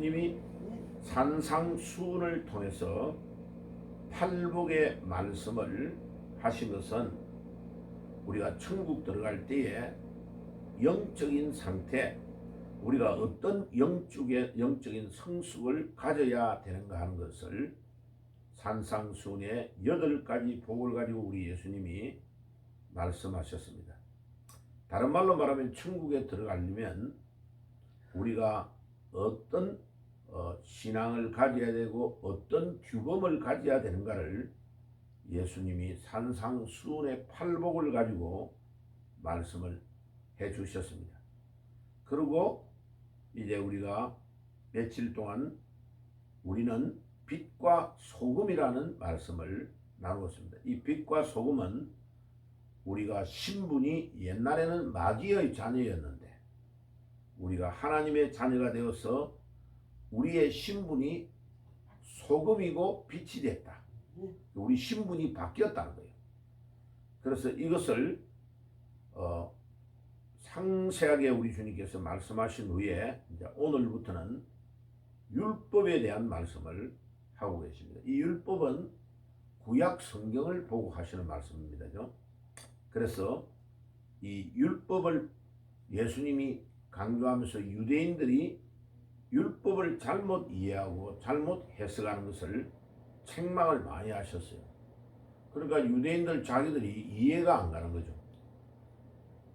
예수님이 산상수훈을 통해서 팔복의 말씀을 하신 것은 우리가 천국 들어갈 때에 영적인 상태, 우리가 어떤 영적인 성숙을 가져야 되는가 하는 것을 산상수훈의 8가지 복을 가지고 우리 예수님이 말씀하셨습니다. 다른 말로 말하면 천국에 들어가려면 우리가 어떤 신앙을 가져야 되고 어떤 규범을 가져야 되는가를 예수님이 산상수훈의 팔복을 가지고 말씀을 해 주셨습니다. 그리고 이제 우리가 며칠 동안 우리는 빛과 소금이라는 말씀을 나누었습니다. 이 빛과 소금은 우리가 신분이 옛날에는 마귀의 자녀였는데 우리가 하나님의 자녀가 되어서 우리의 신분이 소금이고 빛이 됐다. 우리 신분이 바뀌었다는 거예요. 그래서 이것을 상세하게 우리 주님께서 말씀하신 후에 이제 오늘부터는 율법에 대한 말씀을 하고 계십니다. 이 율법은 구약 성경을 보고 하시는 말씀입니다. 그래서 이 율법을 예수님이 강조하면서 유대인들이 율법을 잘못 이해하고 잘못 해석하는 것을 책망을 많이 하셨어요. 그러니까 유대인들 자기들이 이해가 안 가는 거죠.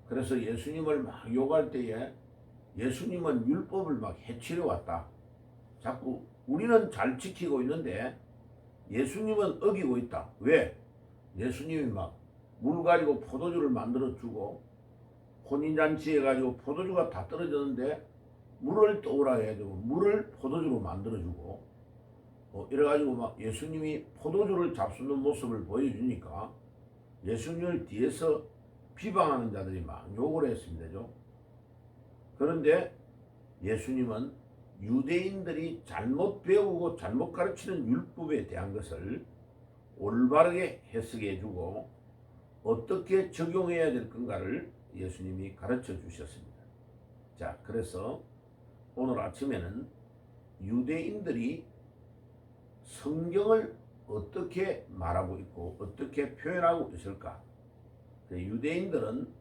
그래서 예수님을 막 욕할 때에 예수님은 율법을 막 해치려 왔다. 자꾸 우리는 잘 지키고 있는데 예수님은 어기고 있다. 왜? 예수님이 막 물 가지고 포도주를 만들어주고 혼인잔치 해가지고 포도주가 다 떨어졌는데 물을 떠오라 해가지고 물을 포도주로 만들어주고 이래가지고 막 예수님이 포도주를 잡수는 모습을 보여주니까 예수님을 뒤에서 비방하는 자들이 막 욕을 했습니다. 그런데 예수님은 유대인들이 잘못 배우고 잘못 가르치는 율법에 대한 것을 올바르게 해석해주고 어떻게 적용해야 될 건가를 예수님이 가르쳐 주셨습니다. 자, 그래서 오늘 아침에는 유대인들이 성경을 어떻게 말하고 있고 어떻게 표현하고 있을까? 유대인들은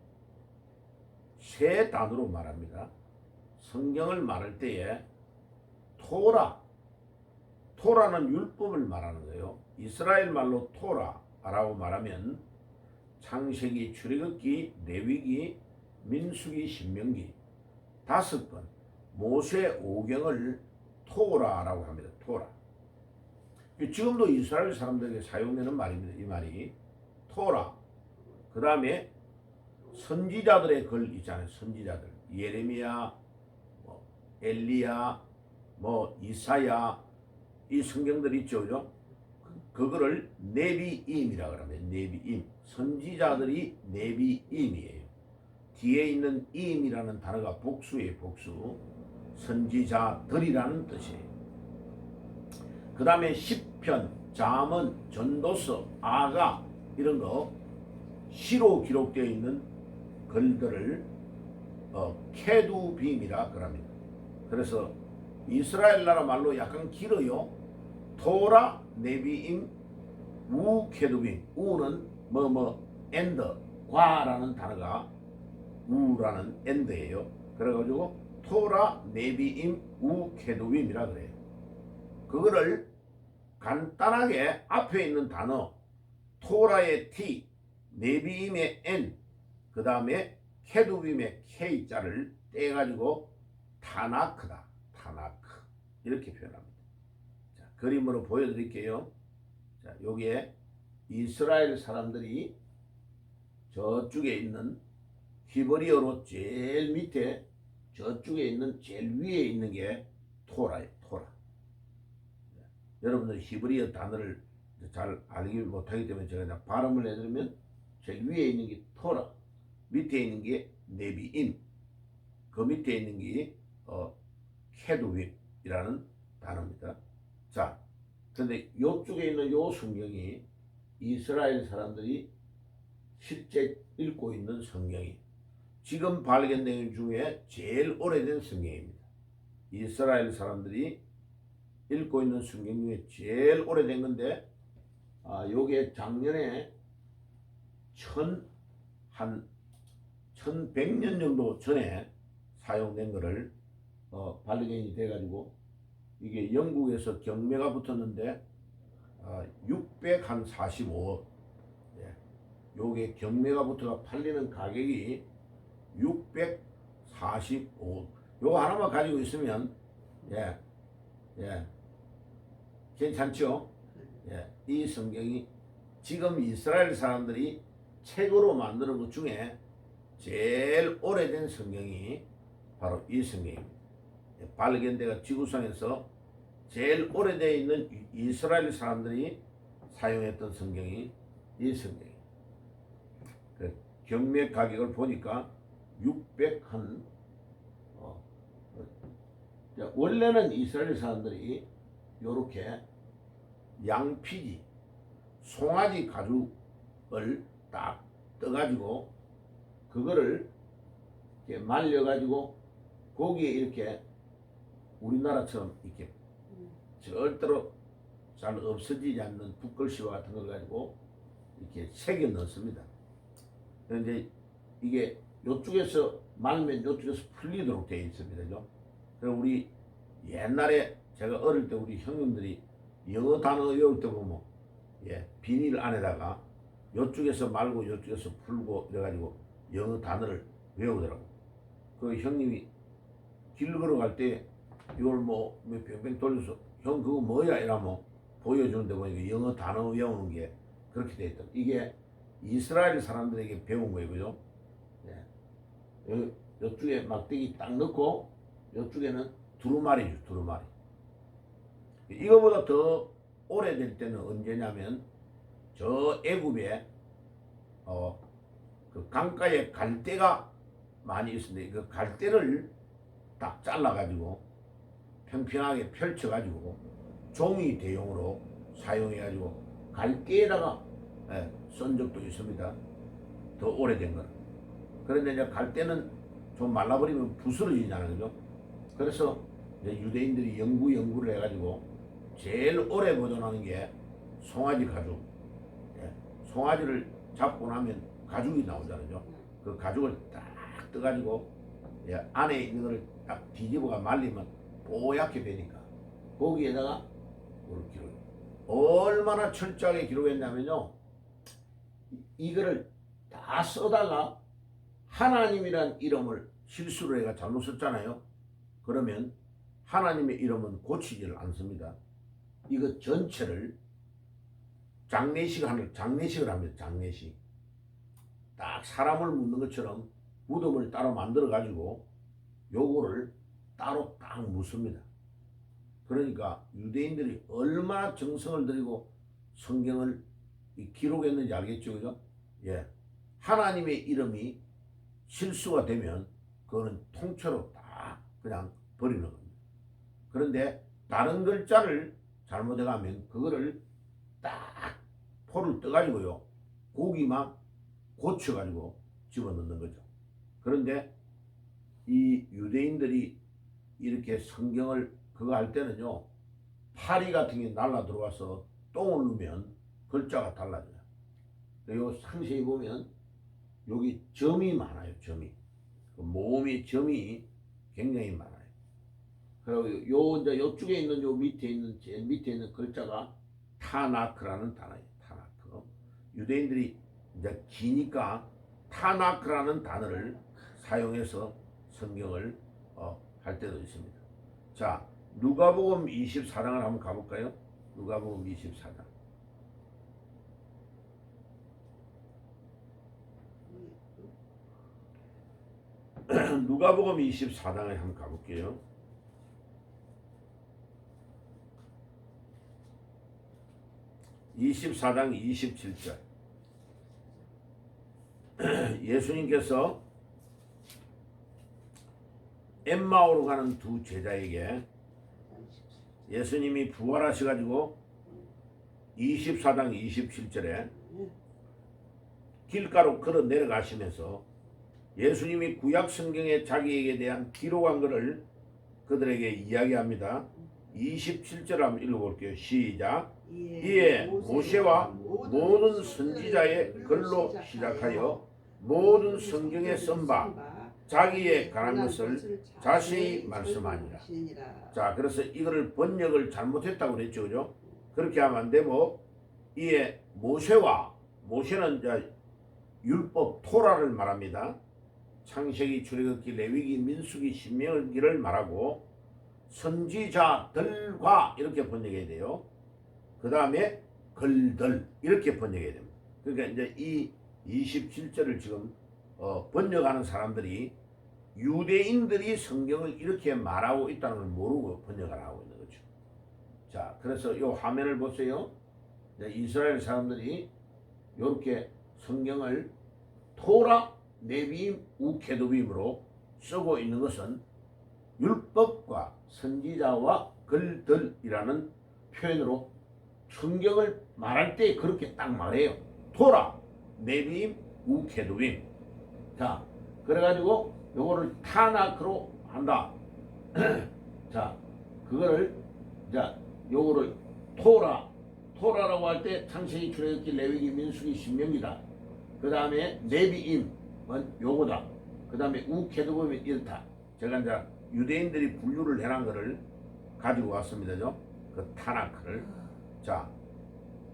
세 단어로 말합니다. 성경을 말할 때에 토라는 율법을 말하는 거예요. 이스라엘 말로 토라라고 말하면 창세기, 출애굽기, 레위기, 민수기, 신명기 5권 모세 5경을 토라라고 합니다. 토라. 지금도 이스라엘 사람들에게 사용되는 말입니다. 이 말이 토라. 그 다음에 선지자들의 글 있잖아요. 선지자들 예레미야, 엘리야, 이사야 이 성경들 있죠, 그죠? 그거를 네비임이라고 합니다. 네비임. 선지자들이 네비임이에요. 뒤에 있는 임이라는 단어가 복수예요. 복수. 선지자들이라는 뜻이에요. 그 다음에 시편, 잠언, 전도서, 아가 이런 거 시로 기록되어 있는 글들을 케두빔이라 그럽니다. 그래서 이스라엘 나라 말로 약간 길어요. 토라, 네비임, 우, 케두빔. 우는 엔더, 과라는 단어가 우라는 엔더예요. 그래가지고 토라, 네비임, 우, 케두빔이라 그래요. 그거를 간단하게 앞에 있는 단어 토라의 T, 네비임의 N, 그 다음에 케두빔의 K자를 떼가지고 타나크다. 타나크 이렇게 표현합니다. 자, 그림으로 보여드릴게요. 자, 여기에 이스라엘 사람들이 저쪽에 있는 히브리어로 제일 밑에 저쪽에 있는 제일 위에 있는 게 토라예요. 토라. 여러분들 히브리어 단어를 잘 알기 못하기 때문에 제가 그냥 발음을 해드리면 제일 위에 있는 게 토라, 밑에 있는 게 네비임, 그 밑에 있는 게 케두빔이라는 단어입니다. 자, 근데 이쪽에 있는 요 성경이 이스라엘 사람들이 실제 읽고 있는 성경이 지금 발견된 중에 제일 오래된 성경입니다. 이스라엘 사람들이 읽고 있는 성경 중에 제일 오래된 건데, 요게 작년에 한 1100년 정도 전에 사용된 거를 발견이 돼가지고, 이게 영국에서 경매가 붙었는데 645억. 예. 요게 경매가 붙어가 팔리는 가격이 645억. 요거 하나만 가지고 있으면 예, 괜찮죠? 예. 이 성경이 지금 이스라엘 사람들이 책으로 만드는 것 중에 제일 오래된 성경이 바로 이 성경입니다. 발견대가 지구상에서 제일 오래되어 있는 이스라엘 사람들이 사용했던 성경이 이 성경이에요. 그 경매 가격을 보니까 600한 원래는 이스라엘 사람들이 요렇게 양피지, 송아지 가죽을 딱 떠가지고 그거를 이렇게 말려가지고 거기에 이렇게 우리나라처럼 이렇게 절대로 잘 없어지지 않는 붓글씨와 같은 걸 가지고 이렇게 새겨 넣습니다. 그런데 이게 요쪽에서 말면 요쪽에서 풀리도록 되어 있습니다. 그래서 우리 옛날에 제가 어릴 때 우리 형님들이 영어 단어 외울 때 보면 비닐 안에다가 요쪽에서 말고 요쪽에서 풀고 이래가지고 영어 단어를 외우더라고. 그 형님이 길 걸어갈 때 이걸 뭐 뺑뺑 돌려서 형 그거 뭐야 이러면 보여주는데 보니까 영어 단어 외우는 게 그렇게 돼 있다. 이게 이스라엘 사람들에게 배운 거예요, 그죠? 요쪽에 막대기 딱 넣고 요쪽에는 두루마리죠, 두루마리. 이거보다 더 오래될 때는 언제냐면 저 애굽에 그 강가에 갈대가 많이 있었는데 그 갈대를 딱 잘라가지고 평평하게 펼쳐가지고 종이 대용으로 사용해가지고 갈대에다가 쓴 적도 있습니다. 더 오래된 거는. 그런데 이제 갈대는 좀 말라버리면 부스러지잖아요, 그죠? 그래서 이제 유대인들이 연구를 해가지고 제일 오래 보존하는 게 송아지 가죽. 송아지를 잡고 나면 가죽이 나오잖아요. 그 가죽을 딱 떠가지고 안에 있는 거를 딱 뒤집어가 말리면 뽀얗게 되니까 거기에다가 이걸 기록해요. 얼마나 철저하게 기록했냐면요, 이거를 다 써다가 하나님이란 이름을 실수로 해가 잘못 썼잖아요. 그러면 하나님의 이름은 고치지를 않습니다. 이거 전체를 장례식을 합니다. 장례식. 딱 사람을 묻는 것처럼 무덤을 따로 만들어 가지고 요거를 따로 딱 묻습니다. 그러니까 유대인들이 얼마나 정성을 들이고 성경을 기록했는지 알겠죠, 그죠? 하나님의 이름이 실수가 되면 그거는 통째로 다 그냥 버리는 겁니다. 그런데 다른 글자를 잘못해가면 그거를 딱 포를 떠가지고요, 고기만 고쳐가지고 집어넣는 거죠. 그런데 이 유대인들이 이렇게 성경을 그거 할 때는요, 파리 같은 게 날라 들어와서 똥을 누면 글자가 달라져요. 요 상세히 보면 여기 점이 많아요. 점이. 모음의 점이 굉장히 많아요. 그리고 요 이제 요쪽에 있는 요 제일 밑에 있는 글자가 타나크라는 단어예요. 타나크. 유대인들이 이제 기니까 타나크라는 단어를 사용해서 성경을 할 때도 있습니다. 자, 누가복음 24장을 한번 가볼까요? 누가복음 24장. 누가복음 24장에 한번 가볼게요. (24장) 27절. 예수님께서 엠마오로 가는 두 제자에게 예수님이 부활하셔가지고 24장 27절에 길가로 걸어 내려가시면서 예수님이 구약 성경에 자기에게 대한 기록한 것을 그들에게 이야기합니다. 27절 한번 읽어볼게요. 시작. 이에 모세와 모든 선지자의 글로 시작하여 모든 성경에 쓴 바 자기에 관한 것을 자세히 말씀하니라. 자, 그래서 이거를 번역을 잘못했다고 그랬죠, 그죠? 그렇게 하면 안 되고, 이에 모세는 이제 율법 토라를 말합니다. 창세기, 출애굽기, 레위기, 민수기, 신명기를 말하고, 선지자들과 이렇게 번역해야 돼요. 그 다음에 글들 이렇게 번역해야 됩니다. 그러니까 이제 이 27절을 지금 번역하는 사람들이 유대인들이 성경을 이렇게 말하고 있다는 걸 모르고 번역을 하고 있는 거죠. 자, 그래서 이 화면을 보세요. 이스라엘 사람들이 이렇게 성경을 토라, 네비임, 우케두빔으로 쓰고 있는 것은 율법과 선지자와 글들이라는 표현으로 성경을 말할 때 그렇게 딱 말해요. 토라, 네비임, 우케두빔. 자, 그래가지고 요거를 타나크로 한다. 자, 그거를 자, 요거를 토라라고 할 때 창세기, 출애굽기, 레위기, 민수기, 신명기다. 그 다음에 네비임은 요거다. 그 다음에 우케두빔은 이렇다. 제가 이제 유대인들이 분류를 해놓은 거를 가지고 왔습니다. 그 타나크를. 자,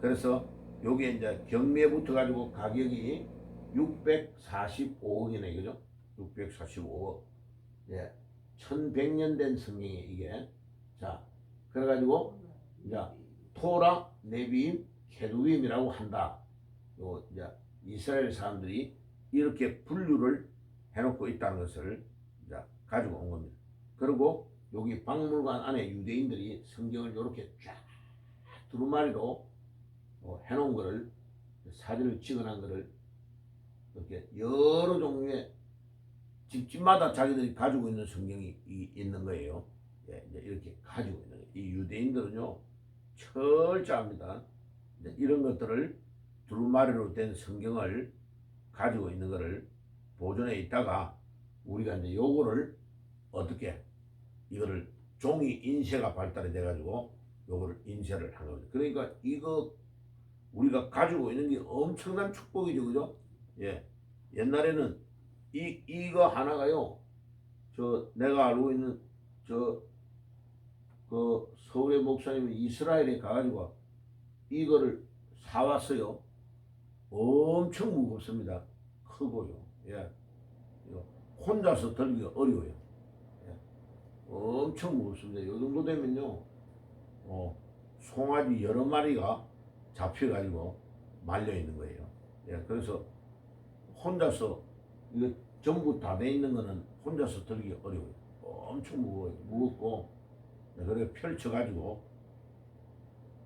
그래서 요게 이제 경매부터 가지고 가격이 645억이네, 그죠? 645억. 예. 1100년 된 성경이 이게. 자, 그래가지고, 이제, 토라, 네비임, 케두빔이라고 한다. 요, 이제, 이스라엘 사람들이 이렇게 분류를 해놓고 있다는 것을 이제 가지고 온 겁니다. 그리고 여기 박물관 안에 유대인들이 성경을 이렇게 쫙 두루마리로 해놓은 거를 사진을 찍어놓은 거를 이렇게 여러 종류의 집집마다 자기들이 가지고 있는 성경이 있는 거예요. 예, 이제 이렇게 가지고 있는 거예요. 이 유대인들은요 철저합니다. 이런 것들을 두루마리로 된 성경을 가지고 있는 거를 보존해 있다가 우리가 이제 요거를 어떻게 이거를 종이 인쇄가 발달이 돼가지고 요거를 인쇄를 한 겁니다. 그러니까 이거 우리가 가지고 있는 게 엄청난 축복이죠, 그죠? 예, 옛날에는 이거 하나가요, 내가 알고 있는 그 서울의 목사님이 이스라엘에 가가지고 이거를 사왔어요. 엄청 무겁습니다. 크고요. 예, 혼자서 들기가 어려워요. 예, 엄청 무겁습니다. 이 정도 되면요, 송아지 여러 마리가 잡혀가지고 말려 있는 거예요. 예, 그래서 혼자서 이거 전부 다 돼 있는 거는 혼자서 들기 어려워요. 엄청 무거워요. 무겁고, 그렇게 펼쳐가지고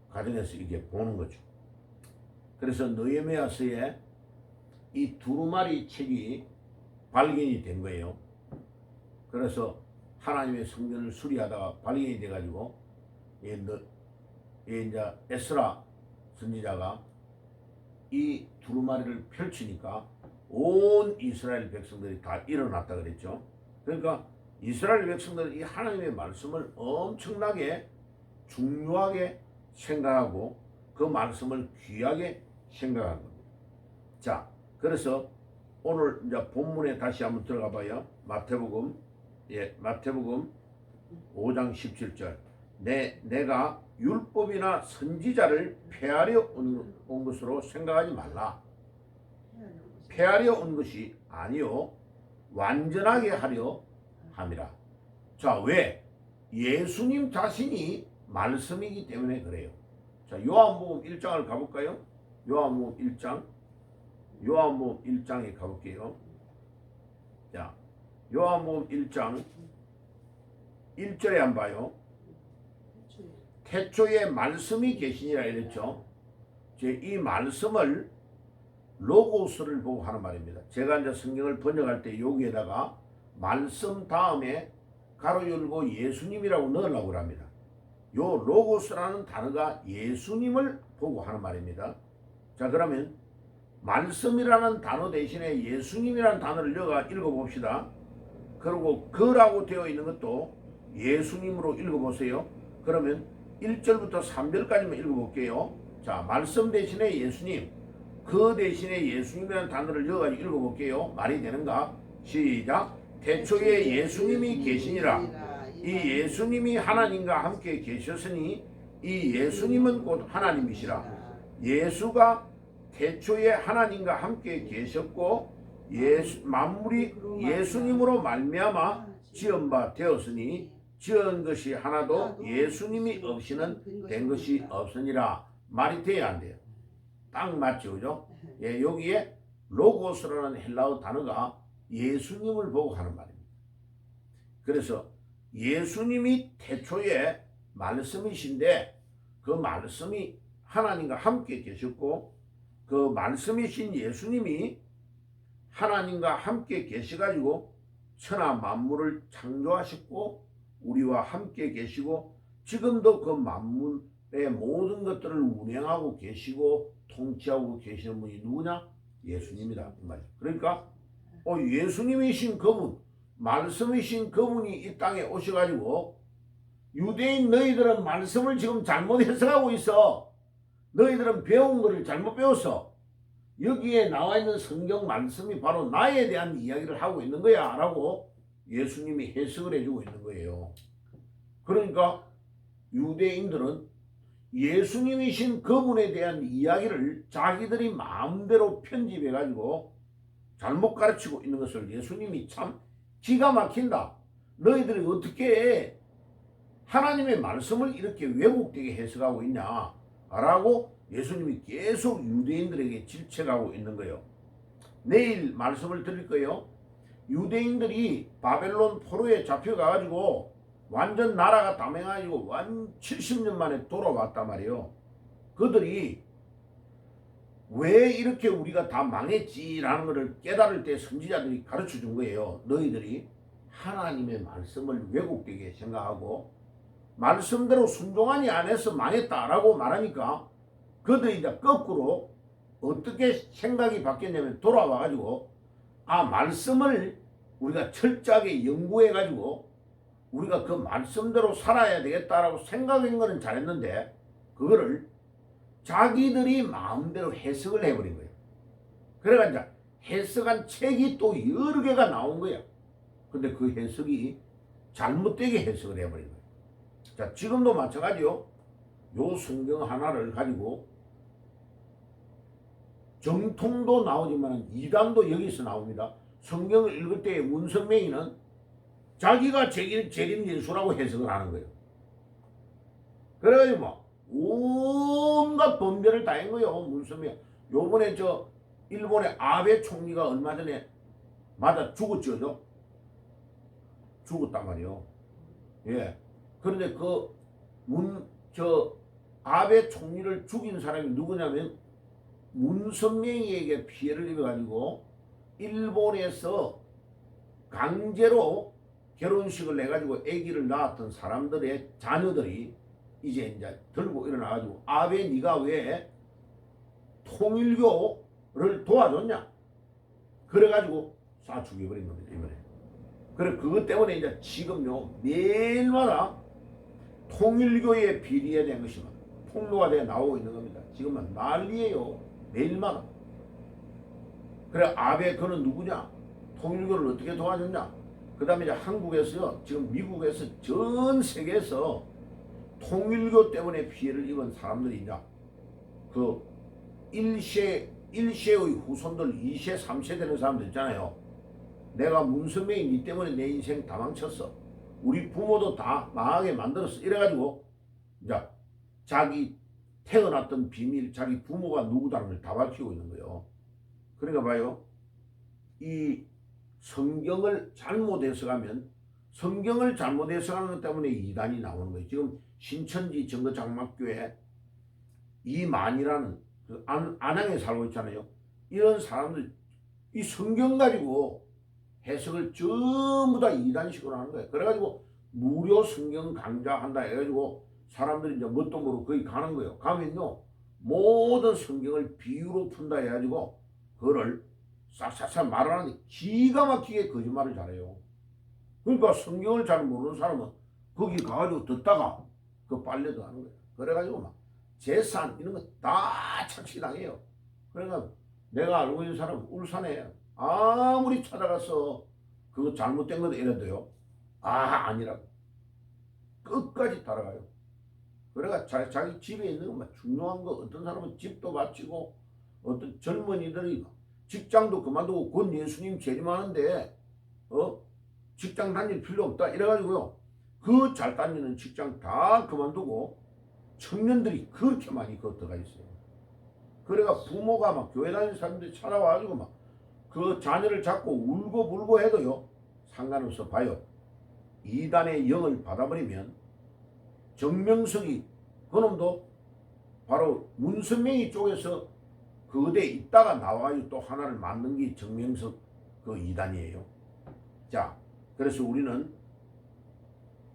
가정에서 이게 보는 거죠. 그래서 느헤미야서에 이 두루마리 책이 발견이 된 거예요. 그래서 하나님의 성전을 수리하다가 발견이 돼가지고 이제 에스라 선지자가 이 두루마리를 펼치니까 온 이스라엘 백성들이 다 일어났다 그랬죠. 그러니까 이스라엘 백성들은 이 하나님의 말씀을 엄청나게 중요하게 생각하고 그 말씀을 귀하게 생각한 겁니다. 자, 그래서 오늘 이제 본문에 다시 한번 들어가 봐요. 마태복음 5장 17절. 내가 율법이나 선지자를 폐하려 온 것으로 생각하지 말라. 폐하려 온 것이 아니요 완전하게 하려 함이라. 자, 왜? 예수님 자신이 말씀이기 때문에 그래요. 자, 요한복음 1장을 가볼까요? 요한복음 1장에 가볼게요. 자, 요한복음 1장 1절에 한번 봐요. 태초에 말씀이 계시니라 이랬죠. 이 말씀을 로고스를 보고 하는 말입니다. 제가 이제 성경을 번역할 때 여기에다가 말씀 다음에 가로 열고 예수님이라고 넣으려고 합니다. 요 로고스라는 단어가 예수님을 보고 하는 말입니다. 자, 그러면 말씀이라는 단어 대신에 예수님이라는 단어를 넣어가 읽어봅시다. 그리고 그라고 되어 있는 것도 예수님으로 읽어보세요. 그러면 1절부터 3절까지만 읽어볼게요. 자, 말씀 대신에 예수님, 그 대신에 예수님이라는 단어를 여어가지고 읽어볼게요. 말이 되는가? 시작. 태초에 예수님이 계시니라. 이 예수님이 하나님과 함께 계셨으니 이 예수님은 곧 하나님이시라. 예수가 태초에 하나님과 함께 계셨고 만물이 예수님으로 말미암아 지은 바 되었으니 지은 것이 하나도 예수님이 없이는 된 것이 없으니라. 말이 돼야 안 돼요. 딱 맞죠, 그죠? 예, 여기에 로고스라는 헬라어 단어가 예수님을 보고 하는 말입니다. 그래서 예수님이 태초에 말씀이신데 그 말씀이 하나님과 함께 계셨고 그 말씀이신 예수님이 하나님과 함께 계셔가지고 천하 만물을 창조하셨고 우리와 함께 계시고 지금도 그 만물의 모든 것들을 운행하고 계시고 통치하고 계시는 분이 누구냐? 예수님이다. 그러니까 예수님이신 그분, 말씀이신 그분이 이 땅에 오셔가지고 유대인 너희들은 말씀을 지금 잘못 해석하고 있어. 너희들은 배운 거를 잘못 배웠어. 여기에 나와 있는 성경 말씀이 바로 나에 대한 이야기를 하고 있는 거야 라고 예수님이 해석을 해주고 있는 거예요. 그러니까 유대인들은 예수님이신 그분에 대한 이야기를 자기들이 마음대로 편집해가지고 잘못 가르치고 있는 것을 예수님이 참 기가 막힌다. 너희들이 어떻게 하나님의 말씀을 이렇게 왜곡되게 해석하고 있냐 라고 예수님이 계속 유대인들에게 질책하고 있는 거예요. 내일 말씀을 드릴 거예요. 유대인들이 바벨론 포로에 잡혀가가지고 완전 나라가 다 망해가지고 70년 만에 돌아왔단 말이에요. 그들이 왜 이렇게 우리가 다 망했지라는 것을 깨달을 때 선지자들이 가르쳐 준 거예요. 너희들이 하나님의 말씀을 왜곡되게 생각하고 말씀대로 순종하니 안 해서 망했다라고 말하니까 그들이 이제 거꾸로 어떻게 생각이 바뀌었냐면 돌아와가지고 말씀을 우리가 철저하게 연구해가지고 우리가 그 말씀대로 살아야 되겠다라고 생각한 거는 잘했는데 그거를 자기들이 마음대로 해석을 해버린 거예요. 그래가 이제 해석한 책이 또 여러 개가 나온 거야. 근데 그 해석이 잘못되게 해석을 해버린 거예요. 자, 지금도 마찬가지요. 요 성경 하나를 가지고 정통도 나오지만 이단도 여기서 나옵니다. 성경을 읽을 때 문선명이는 자기가 재림 예수라고 해석을 하는 거예요. 그래가지고 뭐 온갖 범죄를 다 한 거예요. 문선명. 요번에 일본의 아베 총리가 얼마 전에 맞아 죽었죠. 죽었단 말이에요. 예. 그런데 아베 총리를 죽인 사람이 누구냐면 문선명이에게 피해를 입어가지고 일본에서 강제로 결혼식을 해가지고 아기를 낳았던 사람들의 자녀들이 이제 들고 일어나가지고 아베 네가 왜 통일교를 도와줬냐? 그래가지고 쏴 죽여버린 겁니다 이번에. 그래 그것 때문에 이제 지금요 매일마다 통일교에 비리에 것이 폭로가 돼 나오고 있는 겁니다. 지금은 난리예요. 매일마다. 그래 아베 그는 누구냐? 통일교를 어떻게 도와줬냐? 그 다음에 이제 한국에서요 지금 미국에서 전 세계에서 통일교 때문에 피해를 입은 사람들이 이제 그 1세의 후손들 2세 3세 되는 사람들 있잖아요. 내가 문선명이 니 때문에 내 인생 다 망쳤어. 우리 부모도 다 망하게 만들었어. 이래가지고 이제 자기 태어났던 비밀, 자기 부모가 누구다는 걸 다 밝히고 있는 거예요. 그러니까 봐요. 이 성경을 잘못 해석하면 성경을 잘못 해석하는 것 때문에 이단이 나오는 거예요. 지금 신천지 정거장막교회 이만이라는 그 안양에 살고 있잖아요. 이런 사람들 이 성경 가지고 해석을 전부 다 이단식으로 하는 거예요. 그래가지고 무료 성경 강좌한다 해가지고 사람들이 이제 뭣도 모르고 거기 가는 거예요. 가면요 모든 성경을 비유로 푼다 해가지고 그거를 싹싹싹 말하는데 기가 막히게 거짓말을 잘해요. 그러니까 성경을 잘 모르는 사람은 거기 가가지고 듣다가 그 빨려도 하는 거예요. 그래가지고 막 재산 이런 거 다 착취당해요. 그러니까 내가 알고 있는 사람 울산에 아무리 찾아가서 그거 잘못된 거 이래도요. 아니라고. 끝까지 따라가요. 그래가 자기 집에 있는 거 중요한 거 어떤 사람은 집도 바치고 어떤 젊은이들이 직장도 그만두고 곧 예수님 재림하는데 직장 다닐 필요 없다 이래가지고요. 그 잘 다니는 직장 다 그만두고 청년들이 그렇게 많이 들어가 있어요. 그래가 부모가 막 교회 다니는 사람들이 찾아와가지고 막 그 자녀를 잡고 울고 불고 해도요. 상관없어 봐요. 이단의 영을 받아버리면 정명석이 그놈도 바로 문선명이 쪽에서 그대 있다가 나와가지고 또 하나를 만든 게 정명석 그 이단이에요. 자, 그래서 우리는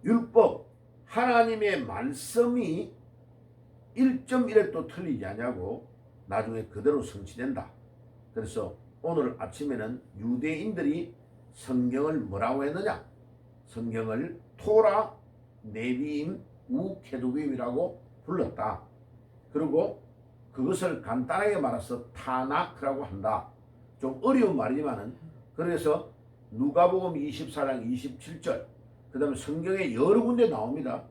율법 하나님의 말씀이 1.1획도 틀리지 않냐고 나중에 그대로 성취된다. 그래서 오늘 아침에는 유대인들이 성경을 뭐라고 했느냐? 성경을 토라, 네비임, 우케두빔이라고 불렀다. 그리고 그것을 간단하게 말해서 타나크라고 한다. 좀 어려운 말이지만은 그래서 누가복음 24장 27절 그 다음에 성경에 여러 군데 나옵니다.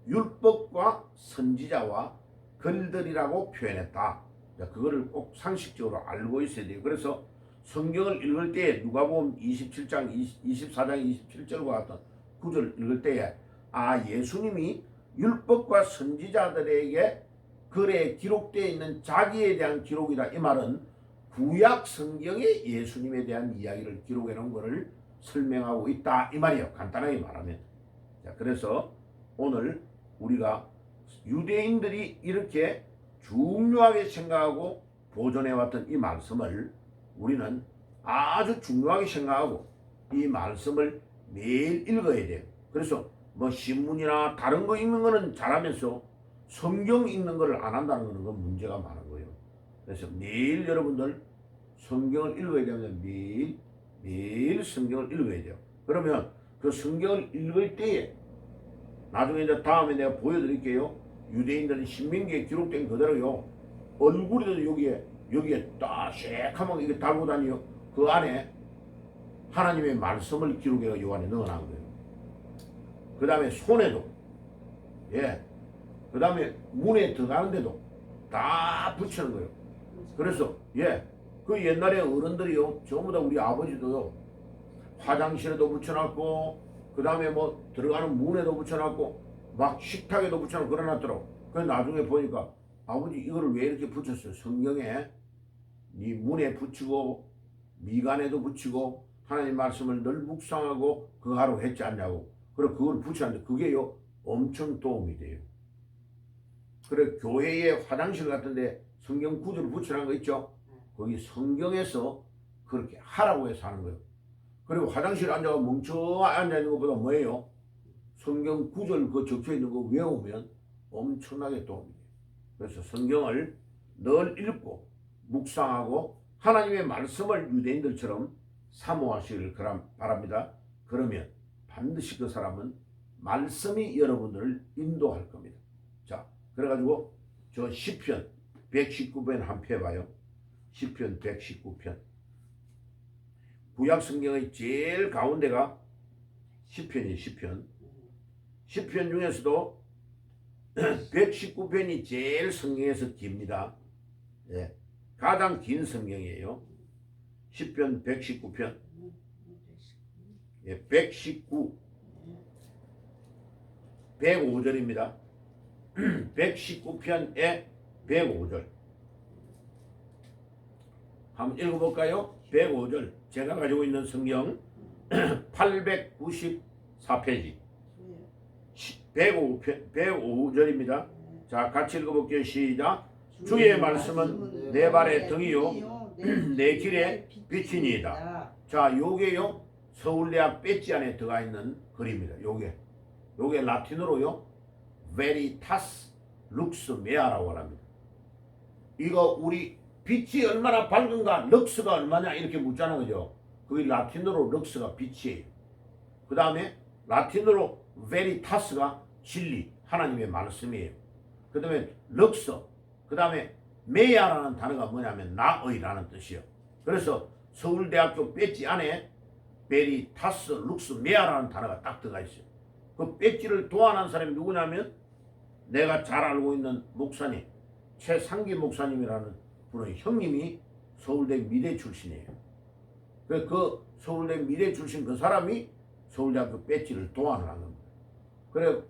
율법과 선지자와 글들이라고 표현했다. 그거를 꼭 상식적으로 알고 있어야 돼요. 그래서 성경을 읽을 때 누가복음 27장 24장 27절과 같은 구절을 읽을 때에 예수님이 율법과 선지자들에게 글에 기록되어 있는 자기에 대한 기록이다. 이 말은 구약 성경에 예수님에 대한 이야기를 기록해 놓은 것을 설명하고 있다. 이 말이에요. 간단하게 말하면. 자, 그래서 오늘 우리가 유대인들이 이렇게 중요하게 생각하고 보존해왔던 이 말씀을 우리는 아주 중요하게 생각하고 이 말씀을 매일 읽어야 돼요. 그래서 뭐 신문이나 다른 거 읽는 거는 잘하면서 성경 읽는 걸 안 한다는 거는 그 문제가 많은 거예요. 그래서 매일 여러분들 성경을 읽어야 되면 매일 성경을 읽어야 돼요. 그러면 그 성경을 읽을 때에 나중에 이제 다음에 내가 보여드릴게요. 유대인들은 신명기에 기록된 그대로요. 얼굴에도 여기에 딱 새카만 이게 달고 다니요. 그 안에 하나님의 말씀을 기록해서 요 안에 넣어놓은 거예요. 그 다음에 손에도 그 다음에 문에 들어가는데도 다 붙이는 거예요. 그래서 그 옛날에 어른들이요 전부 다 우리 아버지도요 화장실에도 붙여놨고 그 다음에 뭐 들어가는 문에도 붙여놨고 막 식탁에도 붙여놓고 그래놨더라고. 그래서 나중에 보니까 아버지 이거를 왜 이렇게 붙였어요? 성경에 네 문에 붙이고 미간에도 붙이고 하나님 말씀을 늘 묵상하고 그거 하라고 했지 않냐고. 그래 그걸 붙였는데 그게요 엄청 도움이 돼요. 그래 교회에 화장실 같은데 성경 구절을 붙여놓은 거 있죠? 거기 성경에서 그렇게 하라고 해서 하는 거예요. 그리고 화장실에 앉아서 멍청하게 앉아있는 것보다 뭐예요? 성경 구절 그 적혀있는 거 외우면 엄청나게 도움이 돼요. 그래서 성경을 늘 읽고 묵상하고 하나님의 말씀을 유대인들처럼 사모하시기를 바랍니다. 그러면 반드시 그 사람은 말씀이 여러분들을 인도할 겁니다. 자, 그래가지고 저 시편 119편 한번 펴봐요. 시편 119편. 구약 성경의 제일 가운데가 시편이에요. 시편 중에서도 119편이 제일 성경에서 깁니다. 가장 긴 성경이에요. 시편 119편. 119 105절입니다. 119편에 105절. 한번 읽어볼까요? 105절. 제가 가지고 있는 성경 894페이지 105절입니다. 자, 같이 읽어볼게요. 시작. 주의 말씀은 내 발의 등이요 내 길의 빛이니이다. 자, 요게요 서울대학 배지 안에 들어가 있는 글입니다. 요게 라틴어로요 Veritas Lux Mea라고 합니다. 이거 우리 빛이 얼마나 밝은가, 럭스가 얼마냐 이렇게 묻잖아, 그죠? 그게 라틴어로 럭스가 빛이에요. 그 다음에 라틴어로 베리타스가 진리, 하나님의 말씀이에요. 그 다음에 럭서, 그 다음에 메야라는 단어가 뭐냐면 나의라는 뜻이에요. 그래서 서울대학교 배지 안에 베리타스, 룩스, 메야라는 단어가 딱 들어가 있어요. 그 배지를 도안한 사람이 누구냐면 내가 잘 알고 있는 목사님, 최상기 목사님이라는 분의 형님이 서울대 미대 출신이에요. 그 서울대 미대 출신 그 사람이 서울대학교 배지를 도안을 한 겁니다. 그래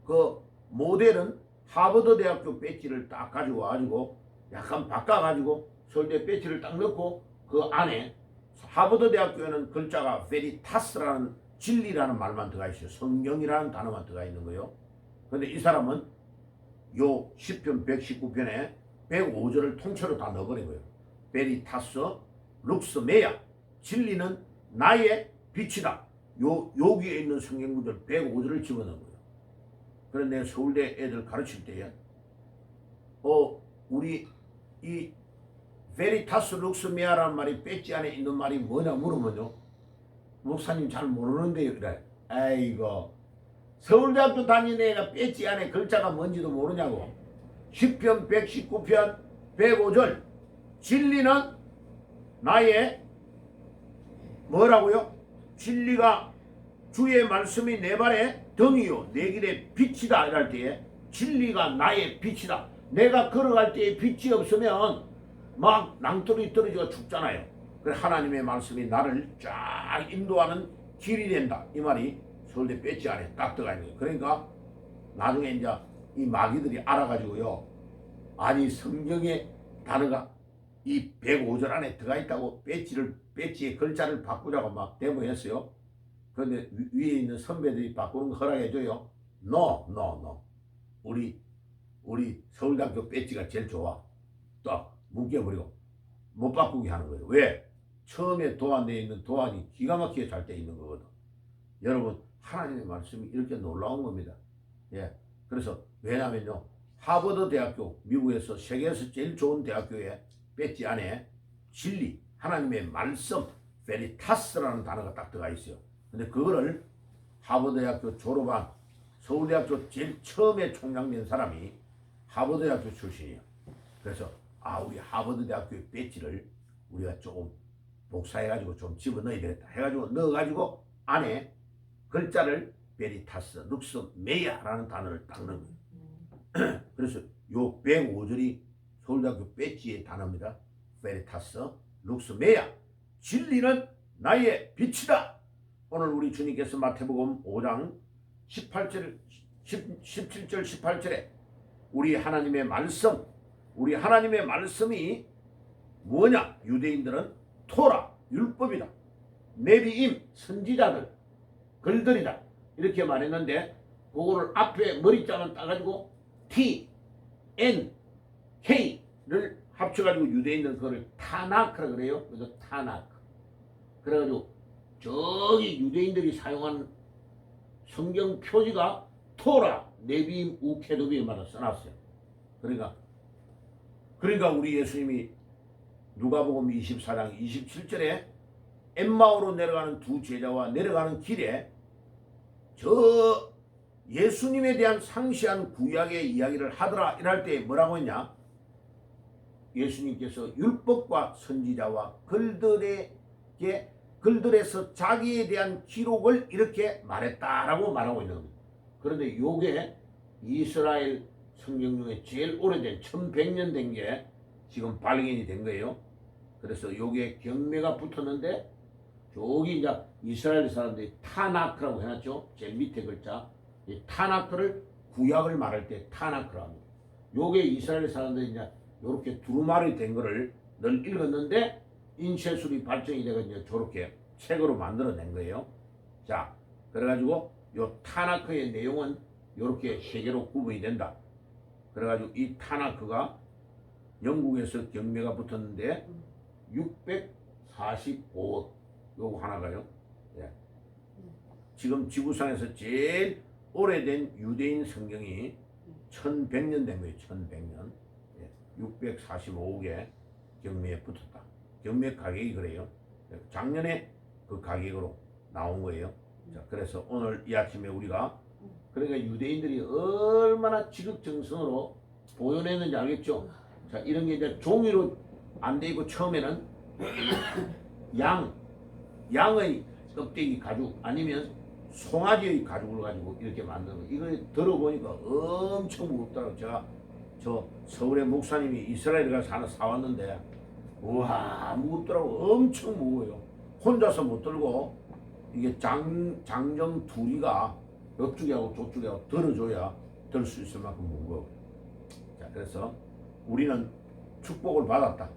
그 모델은 하버드 대학교 배지를 딱 가지고 와가지고 약간 바꿔가지고 서울대 배지를 딱 넣고 그 안에 하버드 대학교에는 글자가 베리타스라는 진리라는 말만 들어가 있어요. 성경이라는 단어만 들어가 있는 거예요. 근데 이 사람은 요 10편 119편에 105절을 통째로 다 넣어버린 거예요. 베리타스 룩스 메야, 진리는 나의 빛이다. 여기에 있는 성경 구절 105절을 집어넣은 거예요. 그래서 내가 서울대 애들 가르칠 때에 우리 이 베리타스 룩스 메아라는 말이 배지 안에 있는 말이 뭐냐 물으면요, 목사님 잘 모르는데요. 그래. 아이고, 서울대학교 다니는 애가 배지 안에 글자가 뭔지도 모르냐고. 10편 119편 105절 진리는 나의 뭐라고요? 진리가 주의 말씀이 내 발에 등이요 내 길에 빛이다 이럴 때에 진리가 나의 빛이다. 내가 걸어갈 때에 빛이 없으면 막 낭떠러지 떨어지고 죽잖아요. 그래 하나님의 말씀이 나를 쫙 인도하는 길이 된다. 이 말이 서울대 배지 안에 딱 들어가 있는 거예요. 그러니까 나중에 이제 이 마귀들이 알아가지고요, 아니 성경의 단어가 이 105절 안에 들어가 있다고 배지의 글자를 바꾸자고 막 데모했어요. 그런데 위에 있는 선배들이 바꾸는 거 허락해줘요. No. 우리 서울대학교 배지가 제일 좋아. 딱 뭉개버리고 못 바꾸게 하는 거예요. 왜? 처음에 도안되어 있는 도안이 기가 막히게 잘 돼 있는 거거든. 여러분, 하나님의 말씀이 이렇게 놀라운 겁니다. 예. 그래서 왜냐면요, 하버드 대학교, 미국에서 세계에서 제일 좋은 대학교에 배지 안에 진리, 하나님의 말씀, 베리타스라는 단어가 딱 들어가 있어요. 근데 그거를 하버드 대학교 졸업한 서울대학교 제일 처음에 총장된 사람이 하버드 대학교 출신이에요. 그래서 우리 하버드 대학교의 배지를 우리가 조금 복사해가지고 좀 집어넣어야 되겠다 해가지고 넣어가지고 안에 글자를 베리타스, 룩스, 메야라는 단어를 딱 넣은 거예요. 그래서 요 105절이 서울대학교 배지의 단어입니다. 베리타스, 룩스, 메야, 진리는 나의 빛이다. 오늘 우리 주님께서 마태복음 5장 17절 18절에 우리 하나님의 말씀이 뭐냐? 유대인들은 토라, 율법이다. 네비임, 선지자들, 글들이다. 이렇게 말했는데 그거를 앞에 머리자만 따가지고 T, N, K를 합쳐가지고 유대인들은 그거를 타나크라 그래요. 그래서 타나크. 그래가지고 저기 유대인들이 사용한 성경 표지가 토라, 네비임, 우케도비에 말아 써놨어요. 그러니까 우리 예수님이 누가복음 24장 27절에 엠마오로 내려가는 두 제자와 내려가는 길에 저 예수님에 대한 상세한 구약의 이야기를 하더라 이럴 때 뭐라고 했냐? 예수님께서 율법과 선지자와 글들에서 자기에 대한 기록을 이렇게 말했다라고 말하고 있는 겁니다. 그런데 요게 이스라엘 성경 중에 제일 오래된 1100년 된 게 지금 발견이 된 거예요. 그래서 요게 경매가 붙었는데 저기 이제 이스라엘 사람들이 타나크라고 해놨죠. 제일 밑에 글자. 이 타나크를 구약을 말할 때 타나크라고 합니다. 요게 이스라엘 사람들이 이제 요렇게 두루마리 된 거를 늘 읽었는데 인쇄술이 발전이 돼가지고 저렇게 책으로 만들어낸 거예요. 자, 그래가지고 요 타나크의 내용은 요렇게 세 개로 구분이 된다. 그래가지고 이 타나크가 영국에서 경매가 붙었는데 645억 요거 하나가요. 예. 지금 지구상에서 제일 오래된 유대인 성경이 1100년 된 거예요. 1100년. 예. 645억에 경매에 붙었다. 경매 가격이 그래요. 작년에 그 가격으로 나온 거예요. 자, 그래서 오늘 이 아침에 우리가 그러니까 유대인들이 얼마나 지극정성으로 보존했는지 알겠죠? 자, 이런 게 이제 종이로 안 돼 있고 처음에는 양의 껍데기 가죽 아니면 송아지의 가죽을 가지고 이렇게 만드는 거. 이거 들어보니까 엄청 무겁더라고. 제가 저 서울의 목사님이 이스라엘에 가서 하나 사왔는데 우와 무겁더라고. 엄청 무거워요. 혼자서 못 들고 이게 장정 둘이가 옆쪽하고 저쪽하고 들어줘야 들 수 있을 만큼 무거워. 자, 그래서 우리는 축복을 받았다.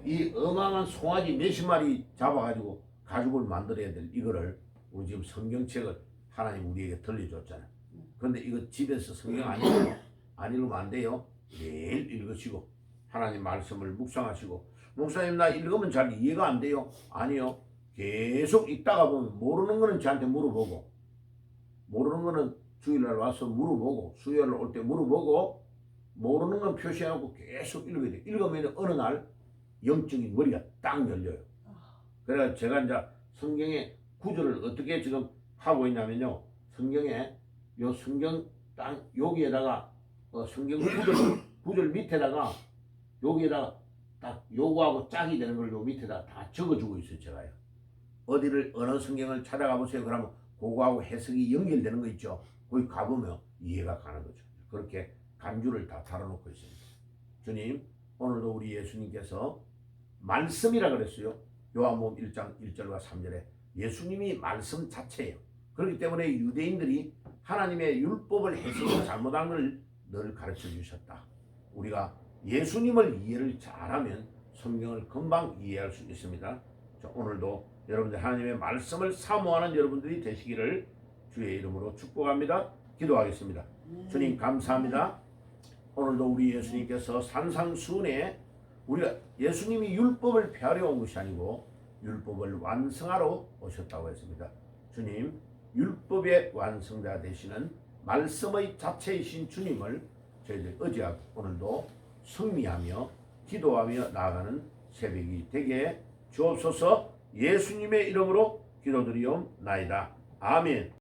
이 어마어마한 송아지 몇십 마리 잡아가지고 가죽을 만들어야 될 이거를 우리 지금 성경책을 하나님 우리에게 들려줬잖아요. 그런데 이거 집에서 성경 안 읽으면 안 돼요. 매일 읽으시고 하나님 말씀을 묵상하시고 목사님 나 읽으면 잘 이해가 안 돼요. 아니요. 계속 읽다가 보면 모르는 거는 저한테 물어보고 모르는 거는 주일날 와서 물어보고 수요일날 올 때 물어보고 모르는 건 표시해놓고 계속 읽어야 돼. 읽으면 어느 날 영적인 머리가 딱 열려요. 그래서 제가 이제 성경의 구절을 어떻게 지금 하고 있냐면요. 성경에 요 성경 딱 여기에다가 성경 구절 밑에다가 여기에다가 딱 요거하고 짝이 되는 걸 요 밑에다 다 적어주고 있어요. 제가요. 어디를 어느 성경을 찾아가 보세요. 그러면 그거하고 해석이 연결되는 거 있죠. 거기 가보면 이해가 가는 거죠. 그렇게 간주를 다 달아놓고 있습니다. 주님 오늘도 우리 예수님께서 말씀이라 그랬어요. 요한복음 1장 1절과 3절에 예수님이 말씀 자체예요. 그렇기 때문에 유대인들이 하나님의 율법을 해석을 잘못한 걸 늘 가르쳐 주셨다. 우리가 예수님을 이해를 잘하면 성경을 금방 이해할 수 있습니다. 자, 오늘도 여러분들 하나님의 말씀을 사모하는 여러분들이 되시기를 주의 이름으로 축복합니다. 기도하겠습니다. 주님 감사합니다. 오늘도 우리 예수님께서 산상수훈에 우리가 예수님이 율법을 폐하려 온 것이 아니고 율법을 완성하러 오셨다고 했습니다. 주님 율법의 완성자 되시는 말씀의 자체이신 주님을 저희들 의지하고 오늘도 승리하며 기도하며 나아가는 새벽이 되게 주옵소서. 예수님의 이름으로 기도드리옵나이다. 아멘.